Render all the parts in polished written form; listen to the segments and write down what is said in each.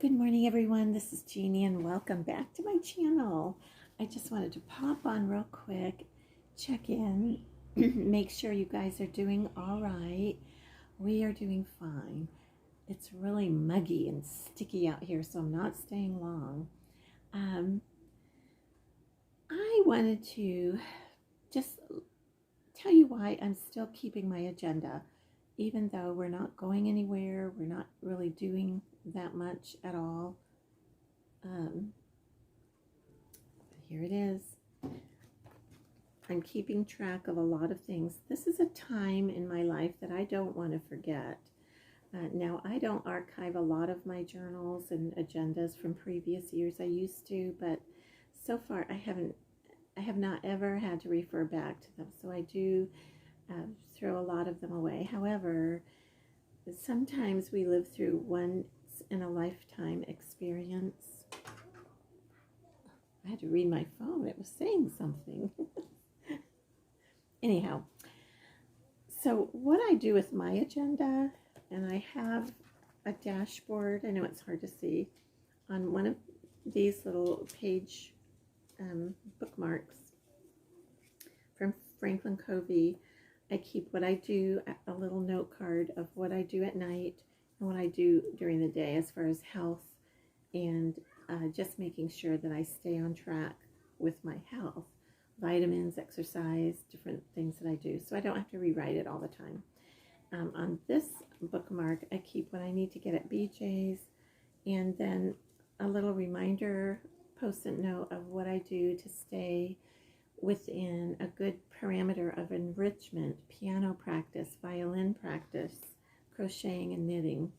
Good morning, everyone. This is Jeannie, and welcome back to my channel. I just wanted to pop on real quick, check in, make sure you guys are doing all right. We are doing fine. It's really muggy and sticky out here, so I'm not staying long. I wanted to just tell you why I'm still keeping my agenda, even though we're not going anywhere, we're not really doing that much at all. Here it is. I'm keeping track of a lot of things. This is a time in my life that I don't want to forget. Now, I don't archive a lot of my journals and agendas from previous years. I used to, but so far I have not ever had to refer back to them. So I do throw a lot of them away. However, sometimes we live through once in a lifetime experience. I had to read my phone. It was saying something. Anyhow, so what I do with my agenda, and I have a dashboard. I know it's hard to see. On one of these little page bookmarks from Franklin Covey, I keep what I do, a little note card of what I do at night and what I do during the day as far as health and just making sure that I stay on track with my health, vitamins, exercise, different things that I do, so I don't have to rewrite it all the time. On this bookmark, I keep what I need to get at BJ's, and then a little reminder post-it note of what I do to stay within a good parameter of enrichment, piano practice, violin practice, crocheting and knitting.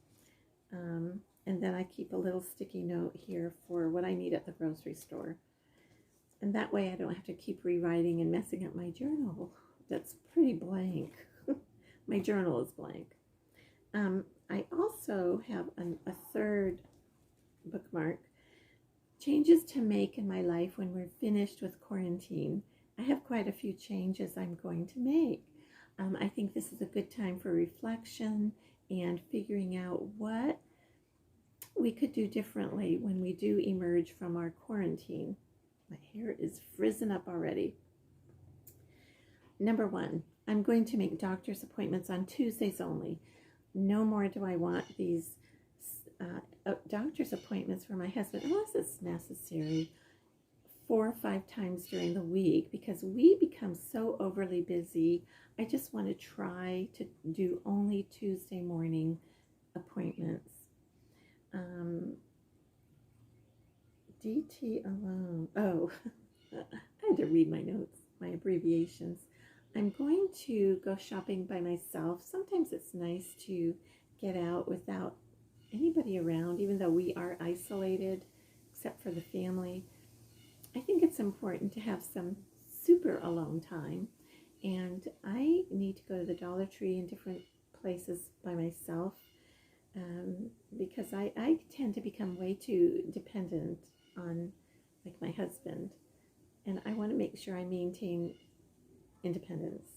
And then I keep a little sticky note here for what I need at the grocery store. And that way I don't have to keep rewriting and messing up my journal. That's pretty blank. My journal is blank. I also have a third bookmark, changes to make in my life when we're finished with quarantine. I have quite a few changes I'm going to make. I think this is a good time for reflection and figuring out what we could do differently when we do emerge from our quarantine. My hair is frizzing up already. Number one, I'm going to make doctor's appointments on Tuesdays only. No more do I want these doctor's appointments for my husband, unless it's necessary, 4 or 5 times during the week, because we become so overly busy. I just want to try to do only Tuesday morning appointments. DT alone. Oh, I had to read my notes, my abbreviations. I'm going to go shopping by myself. Sometimes it's nice to get out without anybody around, even though we are isolated, except for the family. I think it's important to have some super alone time, and I need to go to the Dollar Tree and different places by myself because I tend to become way too dependent on like my husband, and I want to make sure I maintain independence.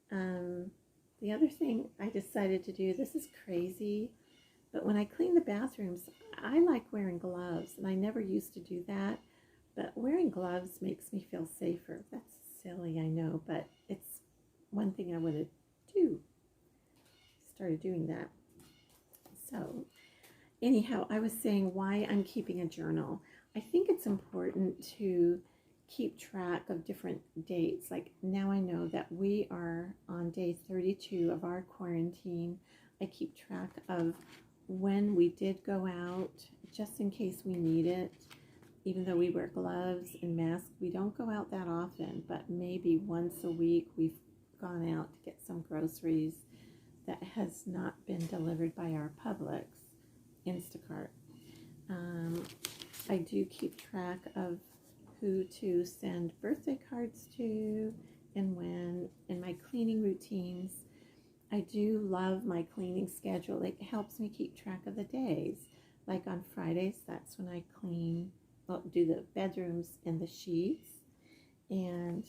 The other thing I decided to do, this is crazy, but when I clean the bathrooms, I like wearing gloves, and I never used to do that, but wearing gloves makes me feel safer. That's silly, I know, but it's one thing I want to do. Started doing that. So anyhow, I was saying why I'm keeping a journal. I think it's important to keep track of different dates. Like now I know that we are on day 32 of our quarantine. I keep track of when we did go out, just in case we need it. Even though we wear gloves and masks, we don't go out that often, but maybe once a week we've gone out to get some groceries that has not been delivered by our Publix, Instacart. I do keep track of who to send birthday cards to and when, and my cleaning routines. I do love my cleaning schedule. It helps me keep track of the days. Like on Fridays, that's when I clean, do the bedrooms and the sheets. And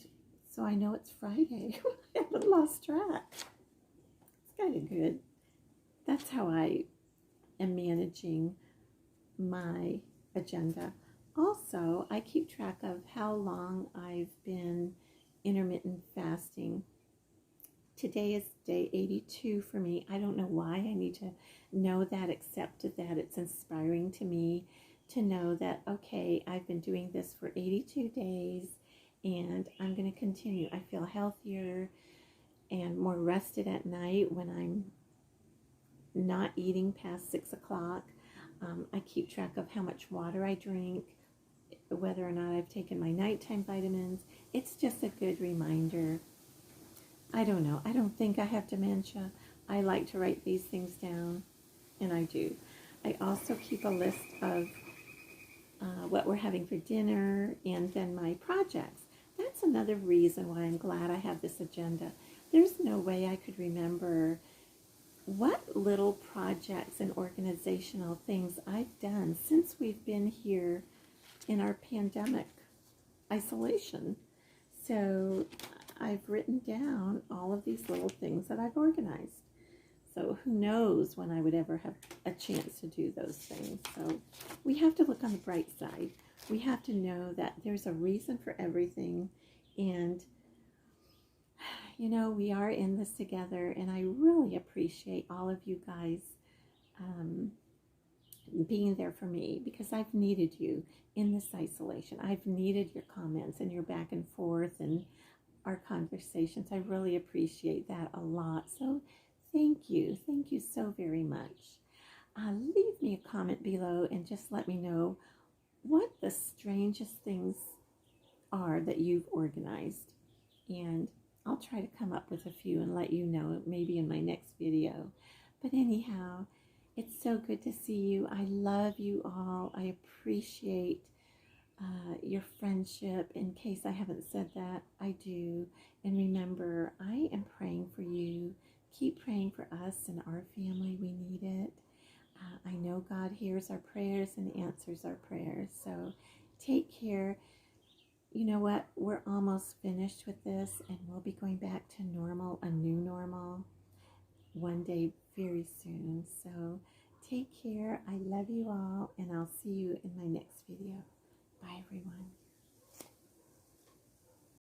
so I know it's Friday. I haven't lost track. It's kind of good. That's how I am managing my agenda. Also, I keep track of how long I've been intermittent fasting. Today is day 82 for me. I don't know why I need to know that, except that it's inspiring to me to know that, okay, I've been doing this for 82 days and I'm going to continue. I feel healthier and more rested at night when I'm not eating past 6 o'clock. I keep track of how much water I drink, whether or not I've taken my nighttime vitamins. It's just a good reminder. I don't know. I don't think I have dementia. I like to write these things down, and I do. I also keep a list of what we're having for dinner and then my projects. That's another reason why I'm glad I have this agenda. There's no way I could remember what little projects and organizational things I've done since we've been here in our pandemic isolation. So I've written down all of these little things that I've organized. So who knows when I would ever have a chance to do those things. So we have to look on the bright side. We have to know that there's a reason for everything. And, you know, we are in this together. And I really appreciate all of you guys being there for me, because I've needed you in this isolation. I've needed your comments and your back and forth and our conversations. I really appreciate that a lot. So thank you. Thank you so very much. Leave me a comment below and just let me know what the strangest things are that you've organized. And I'll try to come up with a few and let you know, maybe in my next video. But anyhow, it's so good to see you. I love you all. I appreciate your friendship. In case I haven't said that, I do. And remember, I am praying for you. Keep praying for us and our family. We need it. I know God hears our prayers and answers our prayers. So take care. You know what? We're almost finished with this, and we'll be going back to normal, a new normal, one day very soon. So take care. I love you all, and I'll see you in my next video. Bye, everyone.